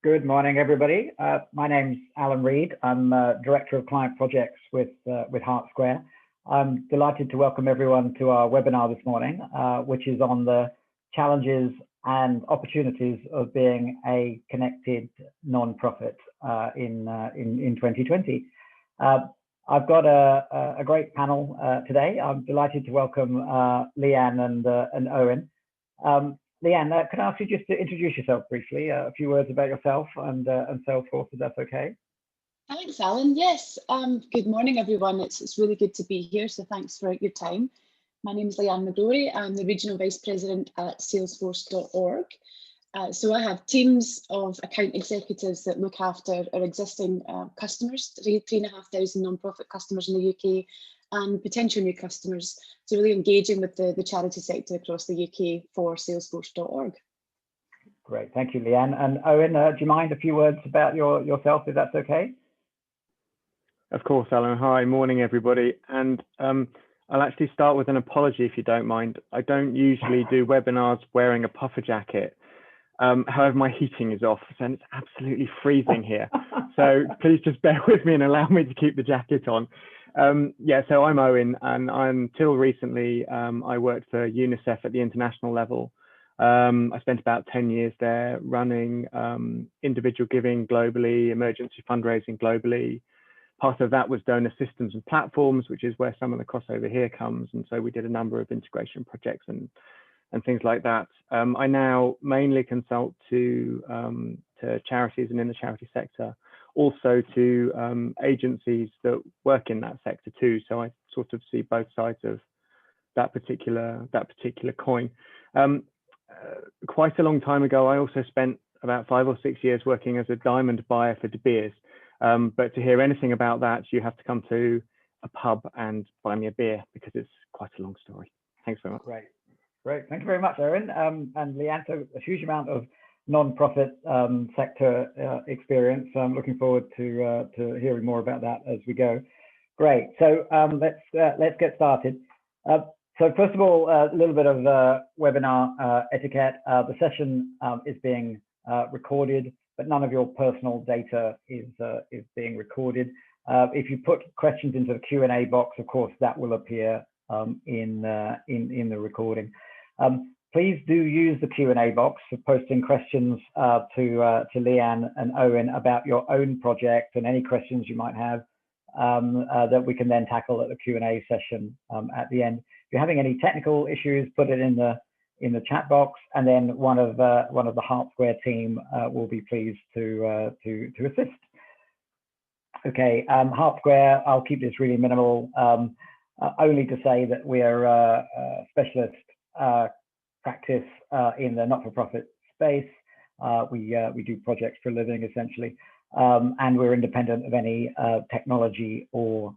Good morning, everybody. My name's Alan Reed. I'm Director of Client Projects with Hart Square. I'm delighted to welcome everyone to our webinar this morning, which is on the challenges and opportunities of being a connected non-profit in 2020. I've got a great panel today. I'm delighted to welcome Leanne and Owen. Leanne, can I ask you just to introduce yourself briefly, a few words about yourself and Salesforce, if that's okay? Thanks, Alan. Yes, good morning, everyone. It's really good to be here, so thanks for your time. My name is Leanne McGrory. I'm the Regional Vice President at Salesforce.org. So I have teams of account executives that look after our existing customers, 3,500 non-profit customers in the UK, and potential new customers. So really engaging with the charity sector across the UK for Salesforce.org. Great, thank you, Leanne. And Owen, do you mind a few words about yourself, if that's okay? Of course, Alan. Hi, morning, everybody. And I'll actually start with an apology, if you don't mind. I don't usually do webinars wearing a puffer jacket. However, my heating is off, and it's absolutely freezing here. So please just bear with me and allow me to keep the jacket on. Yeah, so I'm Owen, and until recently, I worked for UNICEF at the international level. I spent about 10 years there running individual giving globally, emergency fundraising globally. Part of that was donor systems and platforms, which is where some of the crossover here comes. And so we did a number of integration projects and things like that. I now mainly consult to charities and in the charity sector, also to agencies that work in that sector too. So I sort of see both sides of that particular coin. Quite a long time ago, I also spent about 5 or 6 years working as a diamond buyer for De Beers. But to hear anything about that, you have to come to a pub and buy me a beer because it's quite a long story. Thanks very much. Great. Thank you very much, Owen. And Leanne, so a huge amount of non-profit sector experience. I'm looking forward to hearing more about that as we go. Great. So let's get started. So first of all, a little bit of webinar etiquette. The session is being recorded, but none of your personal data is being recorded. If you put questions into the Q&A box, of course, that will appear in the recording. Please do use the Q&A box for posting questions to Leanne and Owen about your own project and any questions you might have that we can then tackle at the Q&A session at the end. If you're having any technical issues, put it in the chat box, and then one of the Hart Square team will be pleased to assist. Okay, Hart Square, I'll keep this really minimal, only to say that we are a specialist practice in the not-for-profit space. We do projects for a living, essentially, and we're independent of any technology or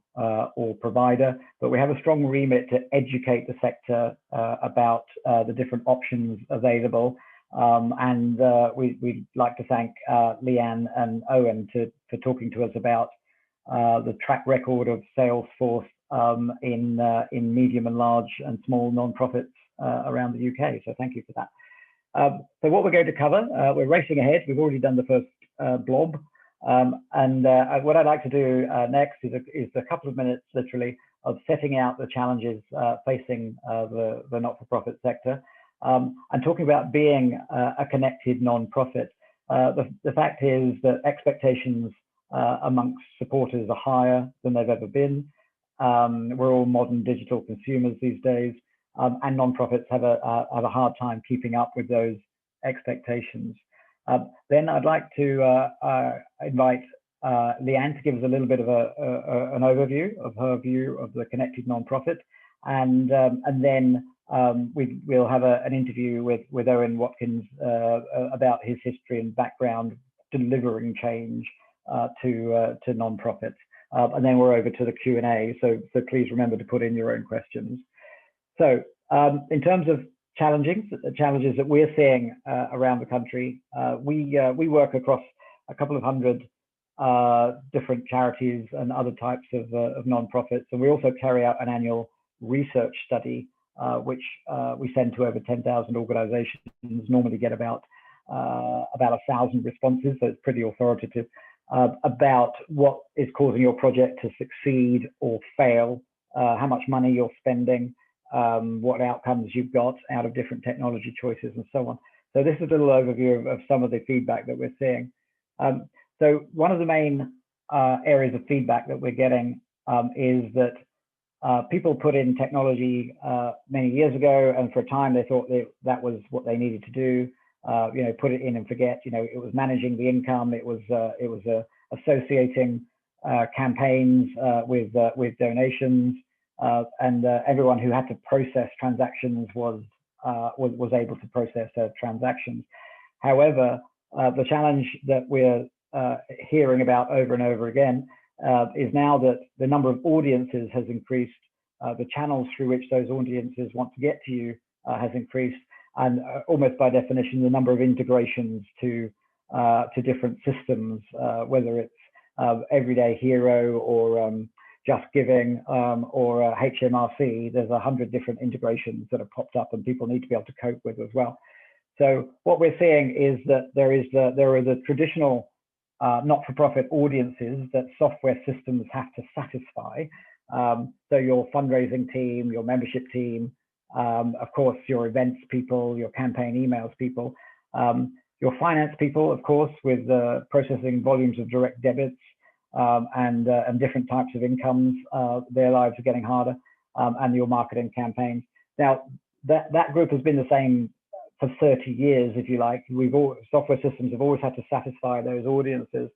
provider, but we have a strong remit to educate the sector about the different options available. And we'd like to thank Leanne and Owen for talking to us about the track record of Salesforce in medium and large and small non-profits around the UK. So thank you for that. So what we're going to cover, we're racing ahead. We've already done the first blob. And what I'd like to do next is a couple of minutes, literally, of setting out the challenges facing the not-for-profit sector and talking about being a connected non-profit. The fact is that expectations amongst supporters are higher than they've ever been. We're all modern digital consumers these days, and non-profits have a hard time keeping up with those expectations. Then I'd like to invite Leanne to give us a little bit of an overview of her view of the connected nonprofit, and then we'll have an interview with Owen Watkins about his history and background delivering change to nonprofits, and then we're over to the Q&A. So please remember to put in your own questions. So in terms of challenges that we're seeing around the country, we work across a couple of hundred different charities and other types of nonprofits, and we also carry out an annual research study which we send to over 10,000 organizations, normally get about about 1,000 responses, so it's pretty authoritative, about what is causing your project to succeed or fail, how much money you're spending, what outcomes you've got out of different technology choices, and so on. So this is a little overview of some of the feedback that we're seeing. So one of the main areas of feedback that we're getting is that people put in technology many years ago, and for a time they thought that was what they needed to do. Put it in and forget. It was managing the income. It was associating campaigns with donations, and everyone who had to process transactions was able to process transactions. However, the challenge that we're hearing about over and over again is now that the number of audiences has increased, the channels through which those audiences want to get to you has increased, and almost by definition, the number of integrations to different systems, whether it's Everyday Hero or Just Giving or HMRC, there's 100 different integrations that have popped up and people need to be able to cope with as well. So what we're seeing is that there are the traditional not-for-profit audiences that software systems have to satisfy. So your fundraising team, your membership team, of course, your events people, your campaign emails people, your finance people, of course, with processing volumes of direct debits and different types of incomes, their lives are getting harder, and your marketing campaigns. Now, that group has been the same for 30 years, if you like. Software systems have always had to satisfy those audiences,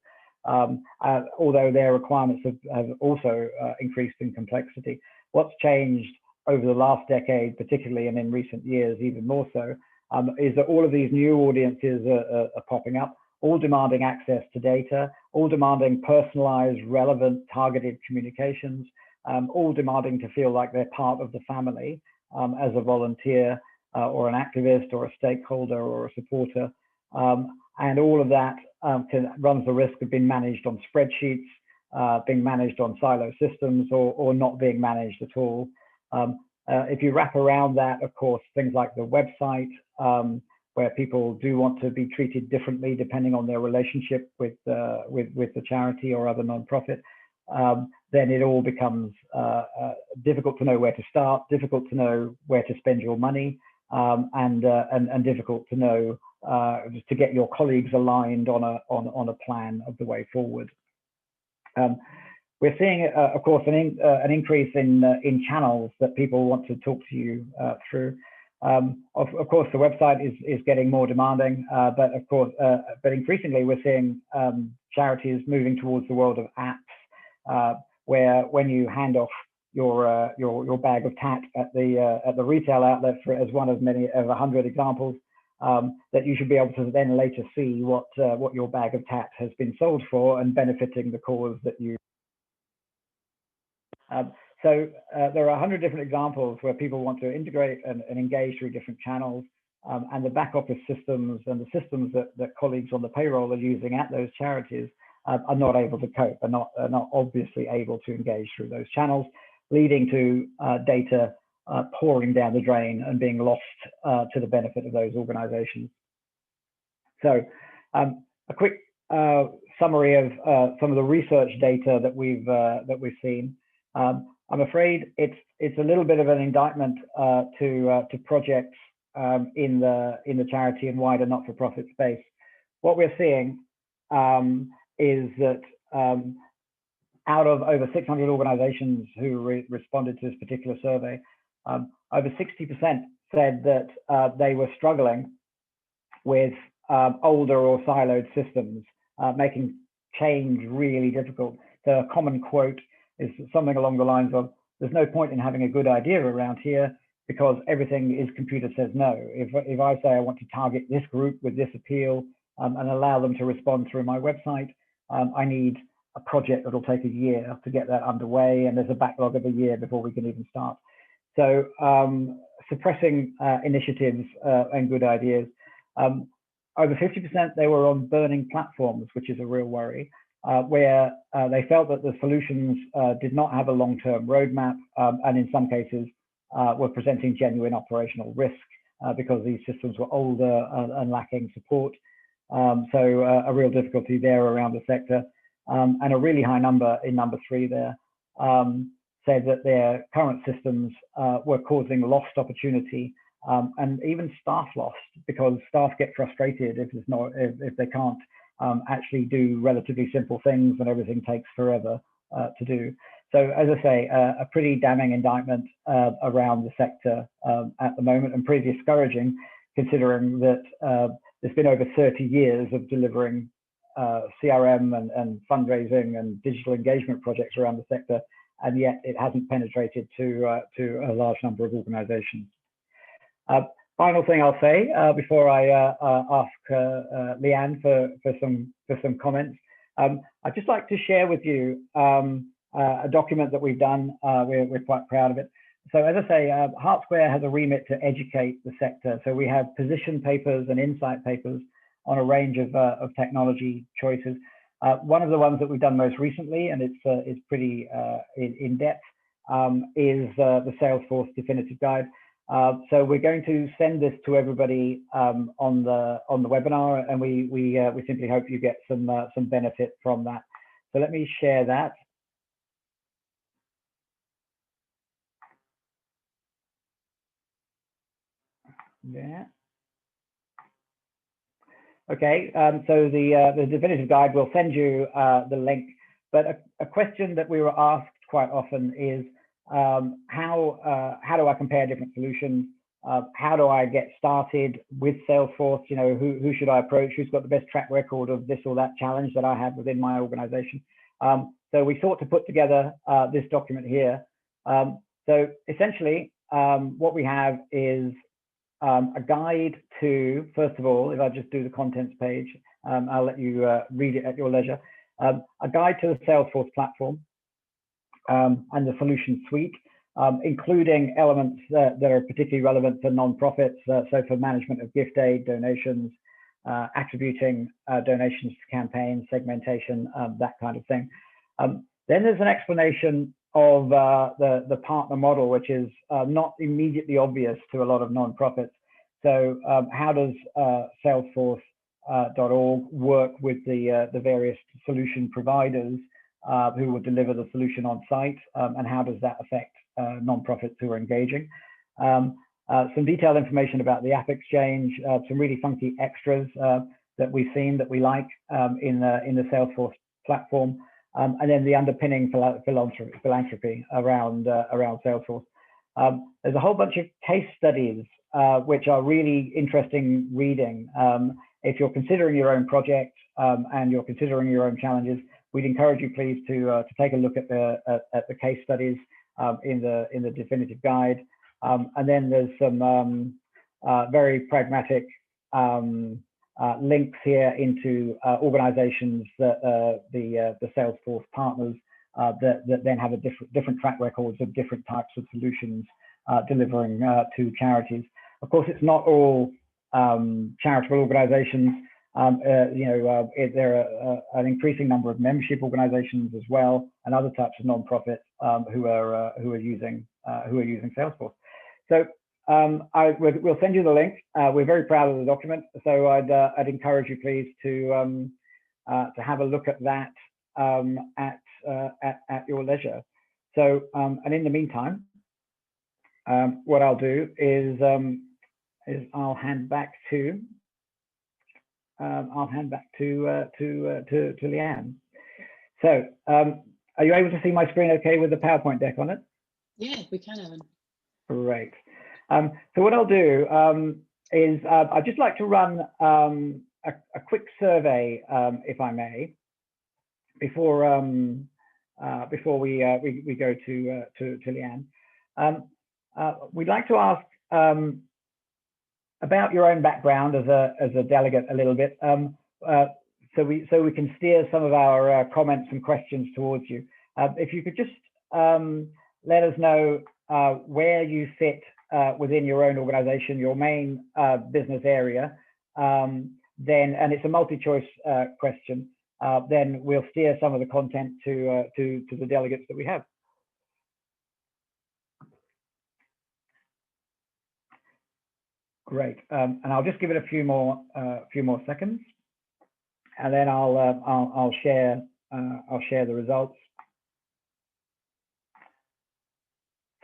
although their requirements have also increased in complexity. What's changed over the last decade, particularly, and in recent years even more so, is that all of these new audiences are popping up, all demanding access to data, all demanding personalized, relevant, targeted communications, all demanding to feel like they're part of the family as a volunteer or an activist or a stakeholder or a supporter. And all of that runs the risk of being managed on spreadsheets, being managed on silo systems, or not being managed at all. If you wrap around that, of course, things like the website, where people do want to be treated differently depending on their relationship with the charity or other nonprofit, then it all becomes difficult to know where to start, difficult to know where to spend your money, and difficult to know to get your colleagues aligned on a plan of the way forward. We're seeing, of course, an increase in channels that people want to talk to you through. Of course, the website is getting more demanding, but increasingly we're seeing charities moving towards the world of apps, where when you hand off your bag of tat at the retail outlet as one of many of 100 examples, that you should be able to then later see what your bag of tat has been sold for and benefiting the cause that you. So there are 100 different examples where people want to integrate and engage through different channels, and the back office systems and the systems that colleagues on the payroll are using at those charities are not able to cope, are not obviously able to engage through those channels, leading to data pouring down the drain and being lost to the benefit of those organizations. So a quick summary of some of the research data that we've seen. I'm afraid it's a little bit of an indictment to projects in the charity and wider not-for-profit space. What we're seeing is that out of over 600 organizations who responded to this particular survey, over 60% said that they were struggling with older or siloed systems, making change really difficult. The common quote is something along the lines of, there's no point in having a good idea around here because everything is computer says no. If I say I want to target this group with this appeal and allow them to respond through my website, I need a project that'll take a year to get that underway, and there's a backlog of a year before we can even start. So suppressing initiatives and good ideas. Over 50% they were on burning platforms, which is a real worry, where they felt that the solutions did not have a long-term roadmap, and in some cases were presenting genuine operational risk because these systems were older and lacking support. So a real difficulty there around the sector, and a really high number in number 3 there said that their current systems were causing lost opportunity and even staff loss, because staff get frustrated if they can't actually do relatively simple things and everything takes forever to do. So as I say, a pretty damning indictment around the sector at the moment, and pretty discouraging considering that there's been over 30 years of delivering CRM and fundraising and digital engagement projects around the sector, and yet it hasn't penetrated to a large number of organizations. Final thing I'll say before I ask Leanne for some comments, I'd just like to share with you a document that we've done. We're quite proud of it. So as I say, Hart Square has a remit to educate the sector. So we have position papers and insight papers on a range of technology choices. One of the ones that we've done most recently, and it's pretty in depth, is the Salesforce Definitive Guide. So we're going to send this to everybody on the webinar, and we simply hope you get some benefit from that. So let me share that. Yeah. Okay, so the definitive guide will send you the link, but a question that we were asked quite often is how do I compare different solutions? How do I get started with Salesforce? You know, who should I approach? Who's got the best track record of this or that challenge that I have within my organization? So we thought to put together this document here. So essentially, what we have is a guide to, first of all, if I just do the contents page, I'll let you read it at your leisure, a guide to the Salesforce platform and the solution suite, including elements that are particularly relevant for nonprofits, so for management of gift aid, donations, attributing donations to campaigns, segmentation, that kind of thing. Then there's an explanation of the partner model, which is not immediately obvious to a lot of nonprofits. So how does Salesforce.org work with the various solution providers who will deliver the solution on site, and how does that affect nonprofits who are engaging? Some detailed information about the app exchange, some really funky extras that we've seen that we like in the Salesforce platform. And then the underpinning philanthropy around Salesforce. There's a whole bunch of case studies which are really interesting reading. If you're considering your own project and you're considering your own challenges, we'd encourage you please to take a look at the case studies in the definitive guide. And then there's some very pragmatic links here into organizations that the Salesforce partners that then have a different track records of different types of solutions delivering to charities. Of course, it's not all charitable organizations. There are an increasing number of membership organizations as well, and other types of nonprofits who are using Salesforce. So we'll send you the link. We're very proud of the document, so I'd encourage you please to have a look at that at your leisure. So and in the meantime, what I'll do is I'll hand back to Leanne. So are you able to see my screen okay with the PowerPoint deck on it? Yeah, we can, Alan. Great. So what I'll do is I'd just like to run a quick survey, if I may, before we go to Leanne. We'd like to ask about your own background as a delegate a little bit, so we can steer some of our comments and questions towards you. If you could just let us know where you sit within your own organization, your main business area, then, and it's a multi-choice question, then we'll steer some of the content to the delegates that we have. Great, and I'll just give it a few more seconds, and then I'll share the results.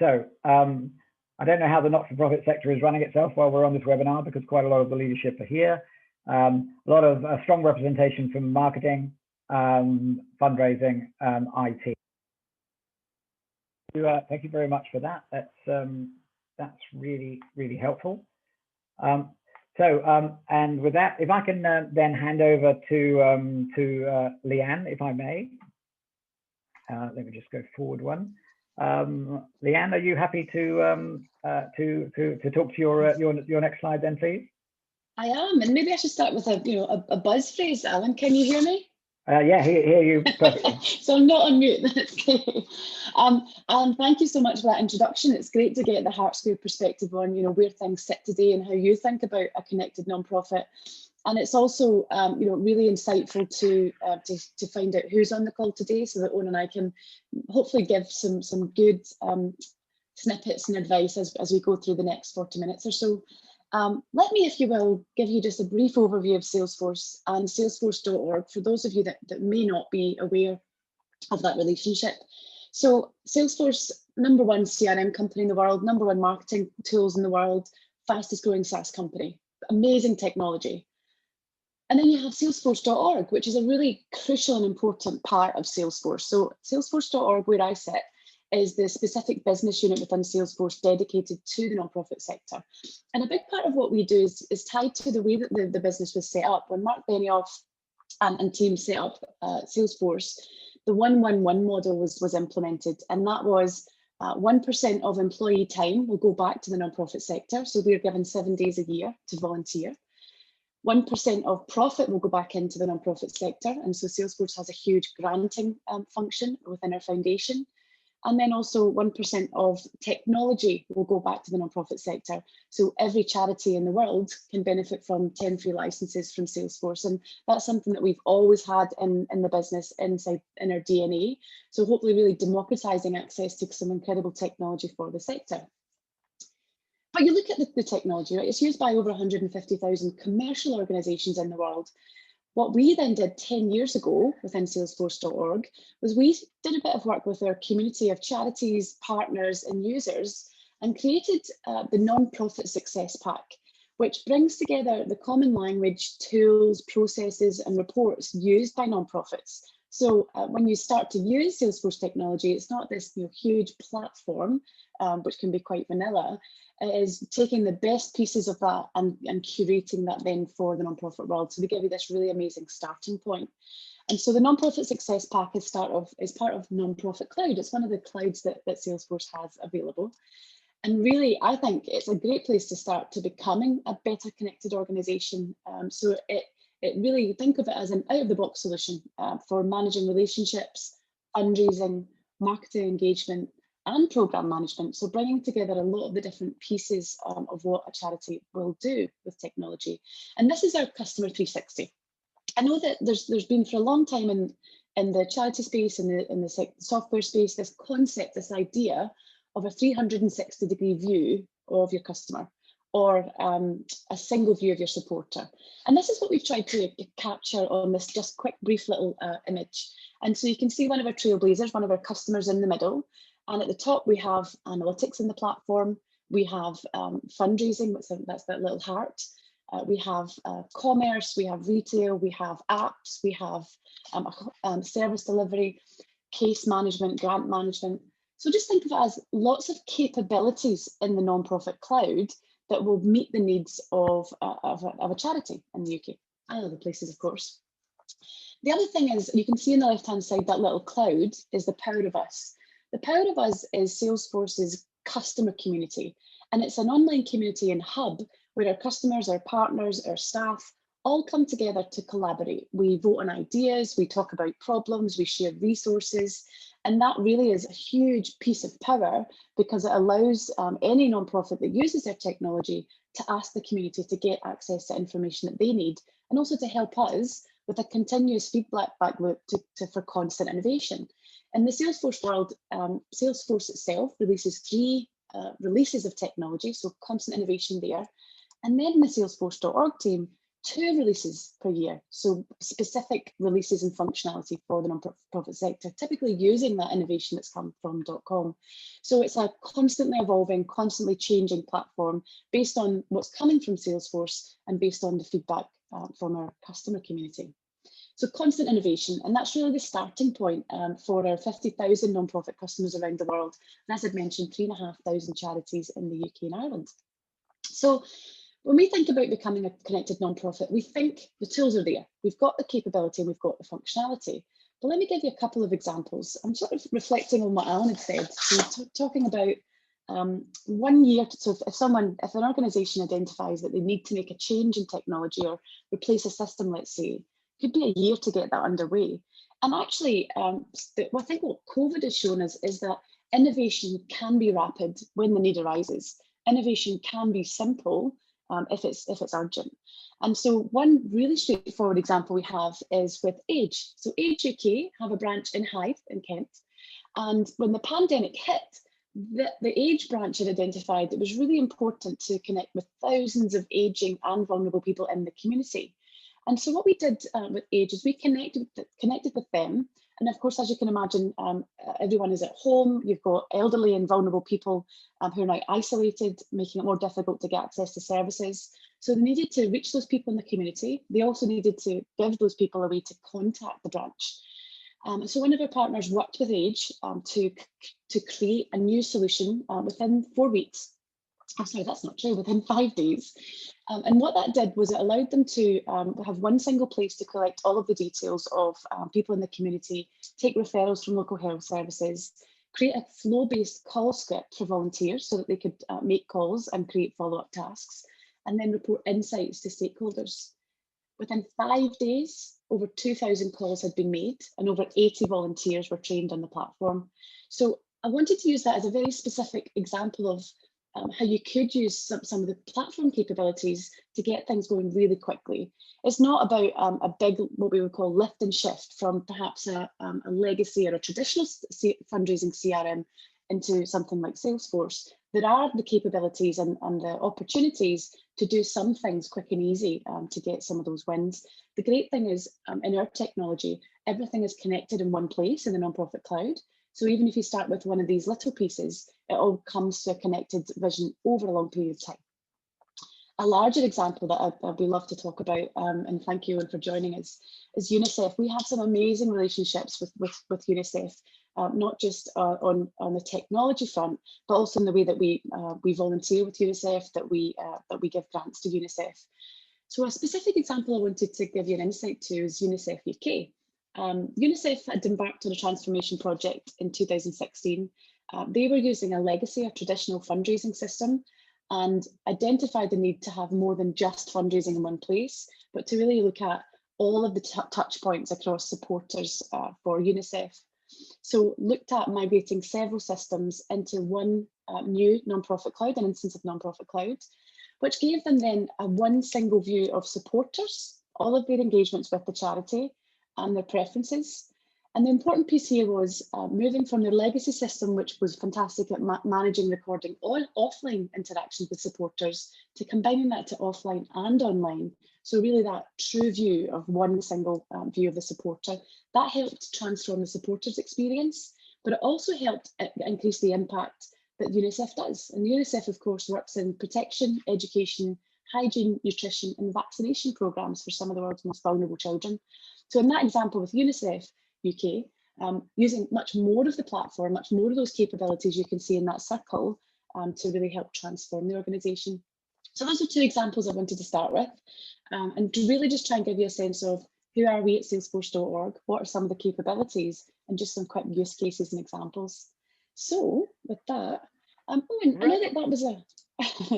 So I don't know how the not-for-profit sector is running itself while we're on this webinar, because quite a lot of the leadership are here. A lot of strong representation from marketing, fundraising, IT. Thank you very much for that. That's really, really helpful. And with that, if I can then hand over to Leanne, if I may. Let me just go forward one. Leanne, are you happy to talk to your next slide then, please? I am, and maybe I should start with a buzz phrase. Alan, can you hear me? Yeah, hear you perfectly. So I'm not on mute. That's great. Alan, thank you so much for that introduction. It's great to get the Hart Square perspective on where things sit today and how you think about a connected nonprofit. And it's also really insightful to find out who's on the call today, so that Owen and I can hopefully give some good snippets and advice as we go through the next 40 minutes or so. Let me, if you will, give you just a brief overview of Salesforce and Salesforce.org for those of you that may not be aware of that relationship. So Salesforce, #1 CRM company in the world, #1 marketing tools in the world, fastest growing SaaS company, amazing technology. And then you have Salesforce.org, which is a really crucial and important part of Salesforce. So Salesforce.org, where I sit, is the specific business unit within Salesforce dedicated to the nonprofit sector. And a big part of what we do is tied to the way that the business was set up. When Mark Benioff and team set up Salesforce, the 1-1-1 model was implemented. And that was 1% of employee time will go back to the nonprofit sector. So we're given 7 days a year to volunteer. 1% of profit will go back into the nonprofit sector. And so Salesforce has a huge granting function within our foundation. And then also 1% of technology will go back to the nonprofit sector. So every charity in the world can benefit from 10 free licenses from Salesforce. And that's something that we've always had in the business in our DNA. So hopefully really democratizing access to some incredible technology for the sector. But you look at the technology, right? It's used by over 150,000 commercial organizations in the world. What we then did 10 years ago within Salesforce.org was we did a bit of work with our community of charities, partners, and users and created the Nonprofit Success Pack, which brings together the common language, tools, processes, and reports used by nonprofits. So when you start to use Salesforce technology, it's not this huge platform, which can be quite vanilla. It is taking the best pieces of that and curating that then for the nonprofit world. So we give you this really amazing starting point. And so the Nonprofit Success Pack is part of Nonprofit Cloud. It's one of the clouds that Salesforce has available. And really, I think it's a great place to start to becoming a better connected organization. So it really, think of it as an out-of-the-box solution for managing relationships, fundraising, marketing engagement, and program management. So bringing together a lot of the different pieces of what a charity will do with technology. And this is our customer 360. I know that there's been for a long time in the charity space, in the software space, this concept, this idea of a 360-degree view of your customer, or a single view of your supporter. And this is what we've tried to capture on this just quick, brief little image. And so you can see one of our trailblazers, one of our customers in the middle. And at the top, we have analytics in the platform. We have fundraising, that's that little heart. We have commerce, we have retail, we have apps, we have service delivery, case management, grant management. So just think of it as lots of capabilities in the nonprofit cloud that will meet the needs of a charity in the UK and other places, of course. The other thing is, you can see on the left-hand side, that little cloud is the Power of Us. The Power of Us is Salesforce's customer community, and it's an online community and hub where our customers, our partners, our staff all come together to collaborate. We vote on ideas, we talk about problems, we share resources, and that really is a huge piece of power because it allows any nonprofit that uses their technology to ask the community to get access to information that they need, and also to help us with a continuous feedback loop for constant innovation. In the Salesforce world, Salesforce itself releases 3 releases of technology, so constant innovation there. And then the Salesforce.org team, 2 releases per year, so specific releases and functionality for the non-profit sector, typically using that innovation that's come from .com. So it's a constantly evolving, constantly changing platform based on what's coming from Salesforce and based on the feedback from our customer community. So constant innovation, and that's really the starting point for our 50,000 non-profit customers around the world. And as I'd mentioned, 3,500 charities in the UK and Ireland. So when we think about becoming a connected nonprofit, we think the tools are there. We've got the capability and we've got the functionality. But let me give you a couple of examples. I'm sort of reflecting on what Alan had said. So talking about 1 year, so if an organisation identifies that they need to make a change in technology or replace a system, let's say, it could be a year to get that underway. And actually, I think what COVID has shown us is that innovation can be rapid when the need arises. Innovation can be simple if it's urgent. And so one really straightforward example we have is with Age. So Age UK have a branch in Hythe in Kent. And when the pandemic hit, the Age branch had identified that it was really important to connect with thousands of ageing and vulnerable people in the community. And so what we did with Age is we connected with them. And of course, as you can imagine, everyone is at home. You've got elderly and vulnerable people who are now isolated, making it more difficult to get access to services. So they needed to reach those people in the community. They also needed to give those people a way to contact the branch. So one of our partners worked with Age to create a new solution within 4 weeks. I'm sorry, that's not true, within 5 days. And what that did was it allowed them to have one single place to collect all of the details of people in the community, take referrals from local health services, create a flow-based call script for volunteers so that they could make calls and create follow-up tasks, and then report insights to stakeholders. Within 5 days, over 2,000 calls had been made and over 80 volunteers were trained on the platform. So I wanted to use that as a very specific example of how you could use some of the platform capabilities to get things going really quickly. It's not about a big, what we would call lift and shift from perhaps a legacy or a traditional fundraising CRM into something like Salesforce. There are the capabilities and the opportunities to do some things quick and easy to get some of those wins. The great thing is in our technology, everything is connected in one place in the nonprofit cloud. So even if you start with one of these little pieces, it all comes to a connected vision over a long period of time. A larger example that I'd love to talk about, and thank you for joining us, is UNICEF. We have some amazing relationships with UNICEF, not just on the technology front, but also in the way that we volunteer with UNICEF, that we give grants to UNICEF. So a specific example I wanted to give you an insight to is UNICEF UK. UNICEF had embarked on a transformation project in 2016. They were using a legacy, a traditional fundraising system, and identified the need to have more than just fundraising in one place, but to really look at all of the touch points across supporters for UNICEF. So looked at migrating several systems into one new nonprofit cloud, an instance of nonprofit cloud, which gave them then one single view of supporters, all of their engagements with the charity, and their preferences. And the important piece here was moving from their legacy system, which was fantastic at managing, recording all offline interactions with supporters, to combining that to offline and online. So really that true view of one single view of the supporter. That helped transform the supporters' experience, but it also helped increase the impact that UNICEF does. And UNICEF, of course, works in protection, education, hygiene, nutrition, and vaccination programs for some of the world's most vulnerable children. So in that example with UNICEF UK, using much more of the platform, much more of those capabilities you can see in that circle to really help transform the organisation. So those are 2 examples I wanted to start with, and to really just try and give you a sense of who are we at Salesforce.org, what are some of the capabilities, and just some quick use cases and examples. So with that, Owen, I know that was a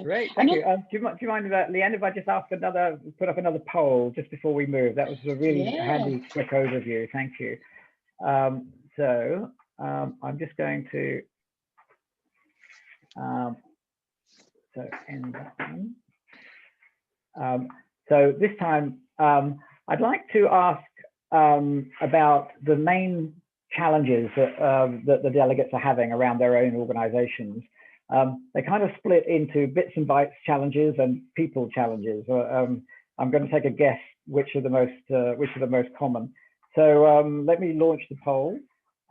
Great, thank you. Do you mind, Leanne, if I just put up another poll just before we move? That was a really handy, quick overview. Thank you. So I'm just going to end that one. So this time, I'd like to ask about the main challenges that the delegates are having around their own organizations. They kind of split into bits and bytes challenges and people challenges. I'm going to take a guess which are the most common. So let me launch the poll,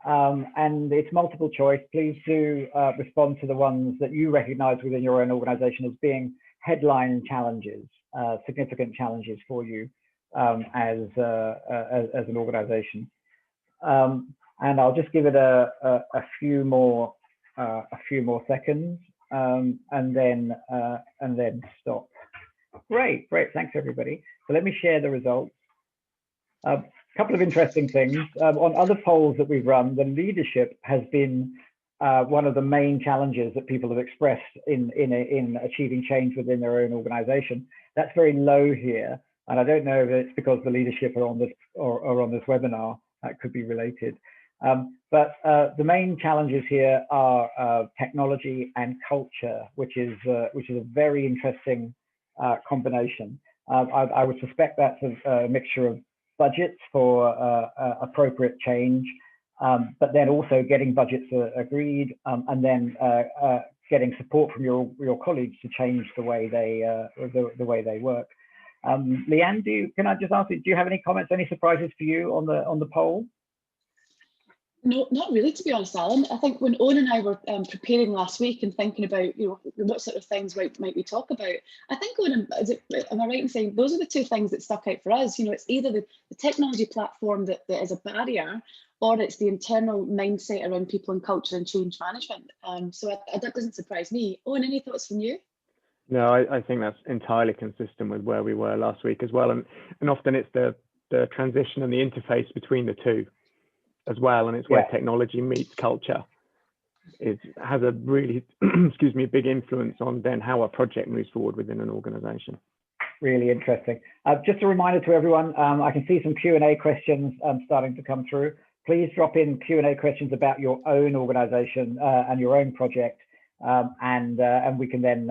and it's multiple choice. Please do respond to the ones that you recognise within your own organisation as being headline challenges, significant challenges for you as an organisation. And I'll just give it a few more seconds, and then stop. Great. Thanks everybody. So let me share the results. A couple of interesting things. On other polls that we've run, the leadership has been one of the main challenges that people have expressed in achieving change within their own organization. That's very low here. And I don't know if it's because the leadership are on this or on this webinar. That could be related. But the main challenges here are technology and culture, which is a very interesting combination. I would suspect that's a mixture of budgets for appropriate change, but then also getting budgets agreed, and then getting support from your colleagues to change the way they work. Leanne, can I just ask you, do you have any comments, any surprises for you on the poll? No, not really, to be honest, Alan. I think when Owen and I were preparing last week and thinking about, what sort of things might we talk about, I think, Owen, am I right in saying those are the two things that stuck out for us? It's either the technology platform that is a barrier, or it's the internal mindset around people and culture and change management. So that doesn't surprise me. Owen, any thoughts from you? No, I think that's entirely consistent with where we were last week as well. And often it's the transition and the interface between the two as well, and it's where technology meets culture. It has a really big influence on then how a project moves forward within an organization. Really interesting. Just a reminder to everyone, I can see some Q&A questions starting to come through. Please drop in Q&A questions about your own organization and your own project, and we can then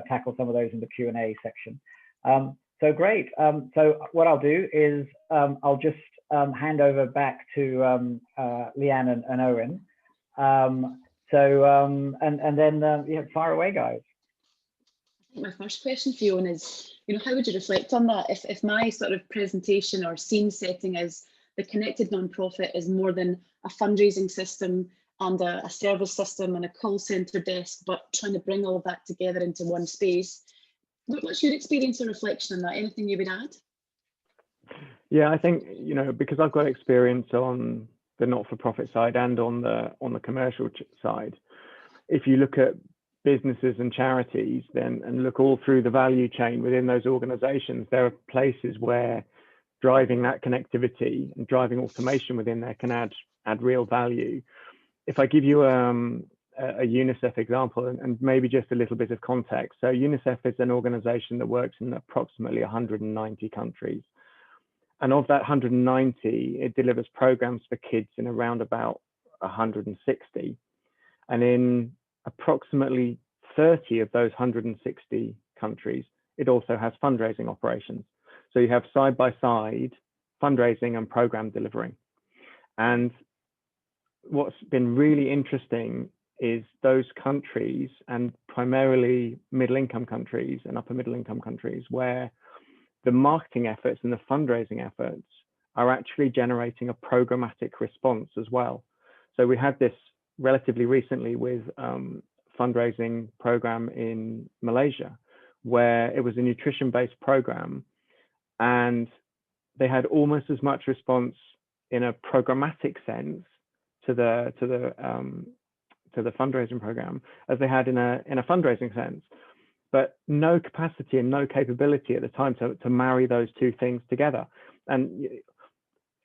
tackle some of those in the Q&A section. So great. So what I'll do is I'll just hand over back to Leanne and Owen. And then fire away, guys. I think my first question for you, Owen, is, how would you reflect on that? If my sort of presentation or scene setting is the connected nonprofit is more than a fundraising system and a service system and a call centre desk, but trying to bring all of that together into one space, what's your experience or reflection on that? Anything you would add? Yeah, I think, because I've got experience on the not-for-profit side and on the commercial side, if you look at businesses and charities and look all through the value chain within those organizations, there are places where driving that connectivity and driving automation within there can add real value. If I give you a UNICEF example and maybe just a little bit of context. So UNICEF is an organization that works in approximately 190 countries. And of that 190, it delivers programs for kids in around about 160. And in approximately 30 of those 160 countries, it also has fundraising operations. So you have side-by-side fundraising and program delivering. And what's been really interesting is those countries, and primarily middle-income countries and upper-middle-income countries, where the marketing efforts and the fundraising efforts are actually generating a programmatic response as well. So we had this relatively recently with fundraising program in Malaysia, where it was a nutrition-based program, and they had almost as much response in a programmatic sense to the fundraising program as they had in a fundraising sense, but no capacity and no capability at the time to marry those two things together. And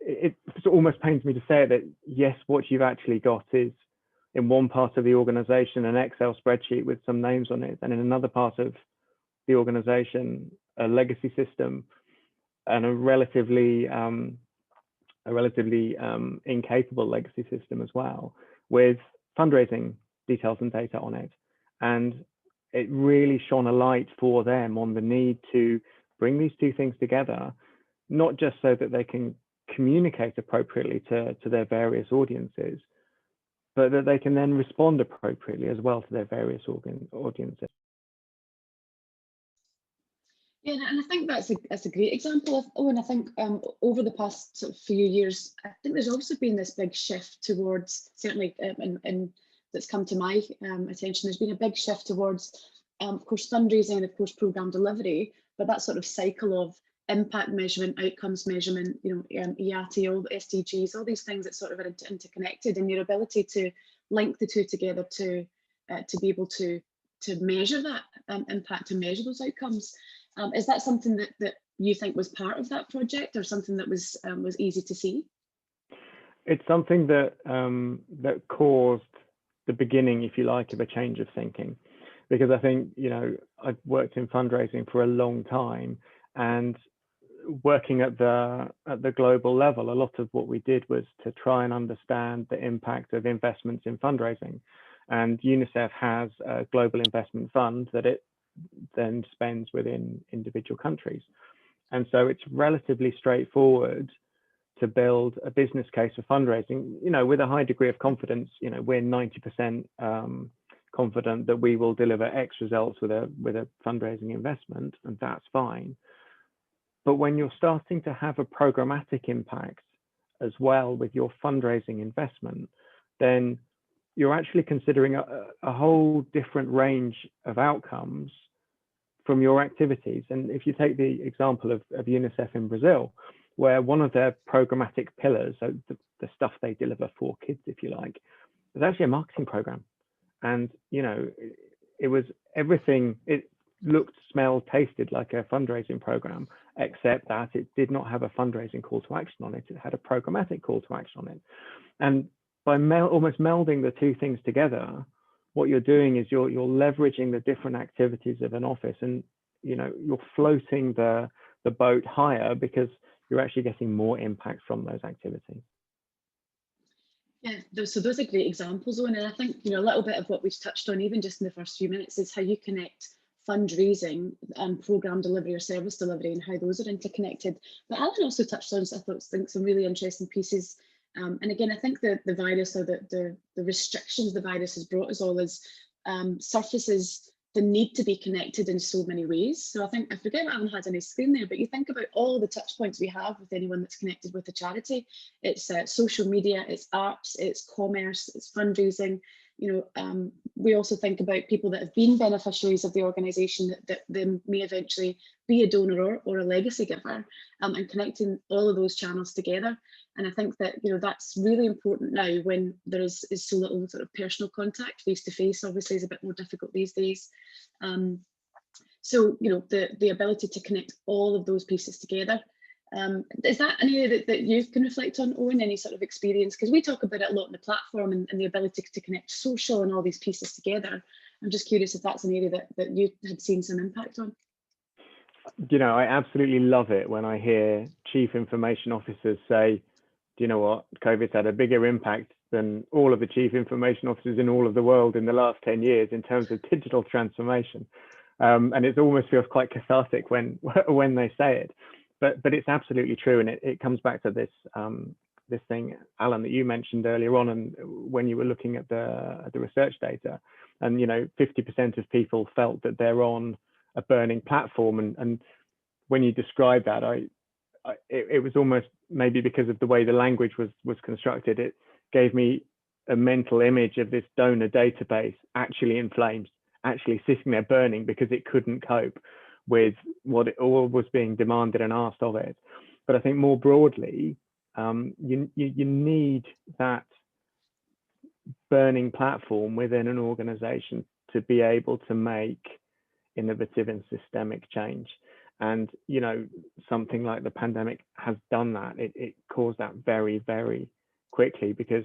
it almost pains me to say that, yes, what you've actually got is in one part of the organization an Excel spreadsheet with some names on it, and in another part of the organization a legacy system and a relatively incapable legacy system as well, with fundraising details and data on it. And it really shone a light for them on the need to bring these two things together, not just so that they can communicate appropriately to their various audiences, but that they can then respond appropriately as well to their various audiences. Yeah, and I think that's a great example of Owen. I think over the past sort of few years, I think there's also been this big shift towards, certainly in that's come to my attention, there's been a big shift towards, of course, fundraising and of course program delivery, but that sort of cycle of impact measurement, outcomes measurement, EAT, all the SDGs, all these things that sort of are interconnected, and your ability to link the two together to be able to measure that impact, to measure those outcomes. Is that something that you think was part of that project, or something that was easy to see? It's something that that caused the beginning, if you like, of a change of thinking, because I think, I've worked in fundraising for a long time, and working at the global level, a lot of what we did was to try and understand the impact of investments in fundraising. And UNICEF has a global investment fund that it then spends within individual countries. And so it's relatively straightforward to build a business case for fundraising, with a high degree of confidence. We're 90% confident that we will deliver X results with a fundraising investment, and that's fine. But when you're starting to have a programmatic impact as well with your fundraising investment, then you're actually considering a whole different range of outcomes from your activities. And if you take the example of UNICEF in Brazil, where one of their programmatic pillars, so the stuff they deliver for kids, if you like, is actually a marketing program. And, it was everything, it looked, smelled, tasted like a fundraising program, except that it did not have a fundraising call to action on it. It had a programmatic call to action on it. And by almost melding the two things together, what you're doing is you're leveraging the different activities of an office, and you're floating the boat higher because you're actually getting more impact from those activities. Yeah, so those are great examples, Owen, and I think a little bit of what we've touched on even just in the first few minutes is how you connect fundraising and program delivery or service delivery, and how those are interconnected. But Alan also touched on, I think, some really interesting pieces. And again, I think the virus, or the restrictions the virus has brought us all, is surfaces the need to be connected in so many ways. So I think, I forget what Alan had on his screen there, but you think about all the touch points we have with anyone that's connected with a charity. It's social media, it's apps, it's commerce, it's fundraising. We also think about people that have been beneficiaries of the organisation, that they may eventually be a donor or a legacy giver, and connecting all of those channels together. And I think that that's really important now, when there is so little sort of personal contact. Face to face obviously is a bit more difficult these days. So the ability to connect all of those pieces together. Is that an area that you can reflect on, Owen, any sort of experience? Because we talk about it a lot in the platform, and the ability to connect social and all these pieces together. I'm just curious if that's an area that you had seen some impact on. I absolutely love it when I hear chief information officers say, do you know what, COVID's had a bigger impact than all of the chief information officers in all of the world in the last 10 years in terms of digital transformation. And it almost feels quite cathartic when they say it. But it's absolutely true, and it comes back to this this thing, Alan, that you mentioned earlier on, and when you were looking at the research data, and 50% of people felt that they're on a burning platform, and when you describe that, it was almost, maybe because of the way the language was constructed, it gave me a mental image of this donor database actually in flames, actually sitting there burning because it couldn't cope with what it all was being demanded and asked of it. But I think more broadly, you need that burning platform within an organization to be able to make innovative and systemic change. And something like the pandemic has done that. It caused that very, very quickly, because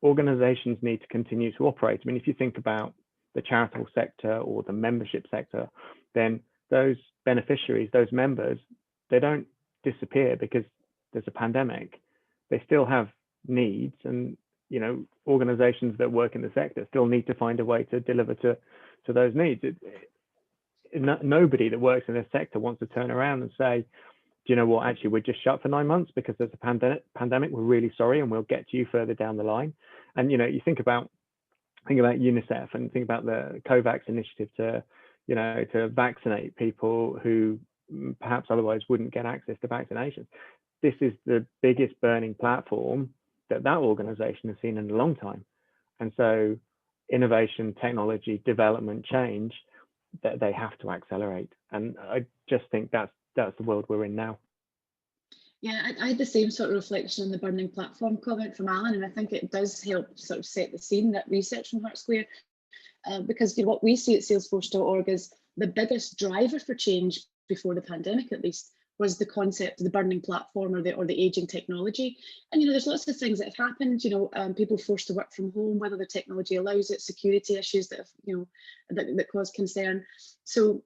organizations need to continue to operate. I mean, if you think about the charitable sector or the membership sector, then those beneficiaries, those members, they don't disappear because there's a pandemic. They still have needs, and organizations that work in the sector still need to find a way to deliver to those needs. Nobody that works in this sector wants to turn around and say, you know what, actually we're just shut for 9 months because there's a pandemic, we're really sorry, and we'll get to you further down the line. And you know, you think about UNICEF and think about the COVAX initiative to vaccinate people who perhaps otherwise wouldn't get access to vaccinations. This is the biggest burning platform that organization has seen in a long time. And so innovation, technology, development, change, that they have to accelerate. And I just think that's the world we're in now. Yeah, I had the same sort of reflection on the burning platform comment from Alan, and I think it does help sort of set the scene, that research from Hart Square, because what we see at Salesforce.org is the biggest driver for change before the pandemic, at least, was the concept of the burning platform or the aging technology. And there's lots of things that have happened. People forced to work from home, whether the technology allows it, security issues that have, that cause concern. So,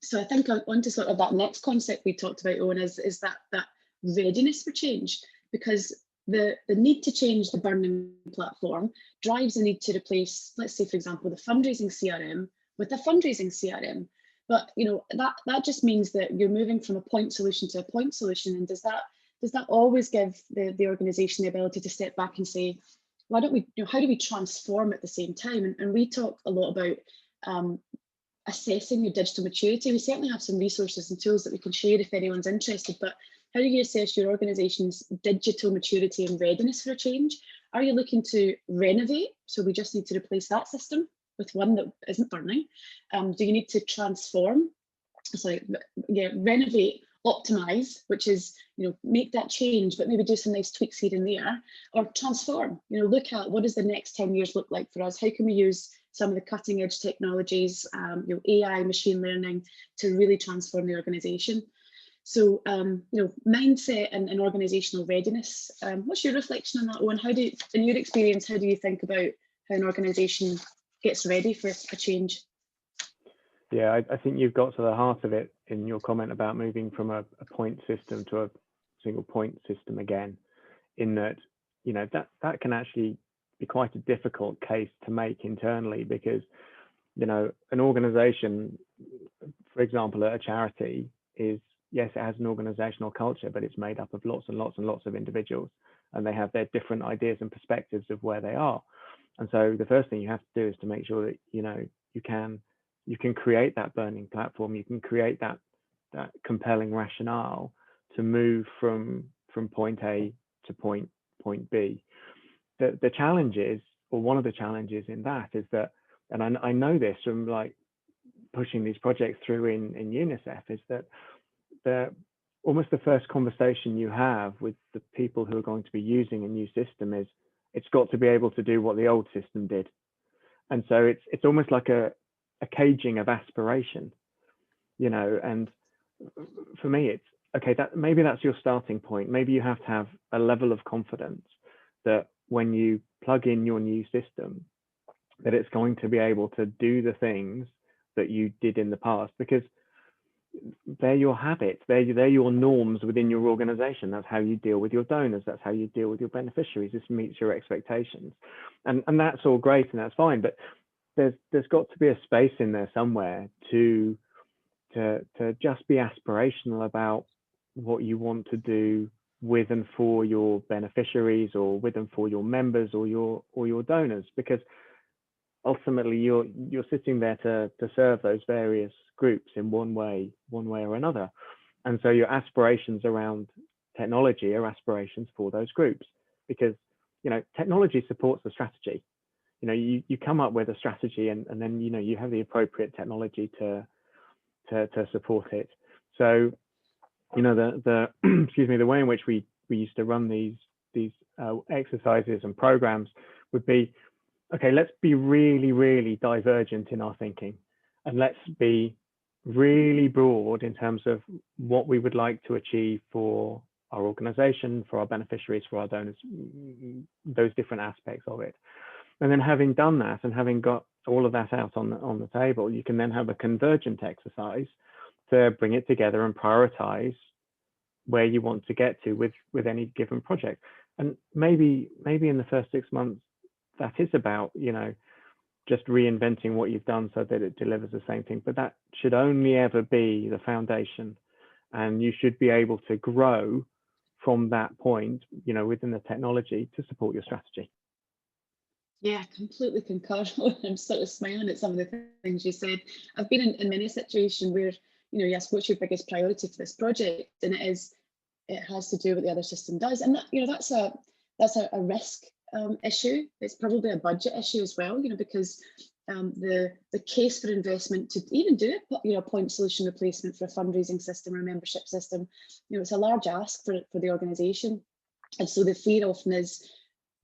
so I think on to sort of that next concept we talked about, Owen, is that readiness for change, because the need to change the burning platform drives the need to replace, let's say, for example, the fundraising CRM with a fundraising CRM. But that just means that you're moving from a point solution to a point solution. And does that always give the organization the ability to step back and say, why don't we, how do we transform at the same time? And we talk a lot about assessing your digital maturity. We certainly have some resources and tools that we can share if anyone's interested, but how do you assess your organization's digital maturity and readiness for a change? Are you looking to renovate? So we just need to replace that system with one that isn't burning. Do you need to transform? Renovate, optimize, which is, make that change, but maybe do some nice tweaks here and there, or transform, look at what does the next 10 years look like for us? How can we use some of the cutting edge technologies, AI, machine learning, to really transform the organization? So, mindset and organizational readiness. What's your reflection on that, Owen? In your experience, how do you think about how an organization gets ready for a change? Yeah, I think you've got to the heart of it in your comment about moving from a point system to a single point system again, in that, that can actually be quite a difficult case to make internally, because, an organization, for example, a charity is, yes, it has an organizational culture, but it's made up of lots and lots and lots of individuals, and they have their different ideas and perspectives of where they are. And so the first thing you have to do is to make sure that, you can create that burning platform, you can create that compelling rationale to move from point A to point B. The challenge is, or one of the challenges in that is that, and I know this from like pushing these projects through in UNICEF, is that almost the first conversation you have with the people who are going to be using a new system is, it's got to be able to do what the old system did. And so it's almost like a caging of aspiration, and for me, it's okay, that maybe that's your starting point. Maybe you have to have a level of confidence that when you plug in your new system, that it's going to be able to do the things that you did in the past, because they're your habits, they're your norms within your organization. That's how you deal with your donors, that's how you deal with your beneficiaries. This meets your expectations, and that's all great and that's fine, but there's got to be a space in there somewhere to just be aspirational about what you want to do with and for your beneficiaries, or with and for your members, or your donors, because ultimately you're sitting there to serve those various groups in one way or another. And so your aspirations around technology are aspirations for those groups, because technology supports the strategy. You come up with a strategy, and then you have the appropriate technology to support it. So the excuse me, the way in which we used to run these exercises and programs would be, okay, let's be really, really divergent in our thinking, and let's be really broad in terms of what we would like to achieve for our organization, for our beneficiaries, for our donors, those different aspects of it. And then having done that, and having got all of that out on the table, you can then have a convergent exercise to bring it together and prioritize where you want to get to with any given project. And maybe in the first 6 months, that is about, just reinventing what you've done so that it delivers the same thing. But that should only ever be the foundation. and you should be able to grow from that point, you know, within the technology to support your strategy. Yeah, completely concur. I'm sort of smiling at some of the things you said. I've been in many situations where, you know, yes, what's your biggest priority for this project? And it has to do with what the other system does. And that, you know, that's a risk issue. It's probably a budget issue as well, you know, because the case for investment to even do it, you know, a point solution replacement for a fundraising system or a membership system, you know, it's a large ask for the organization. And so the fear often is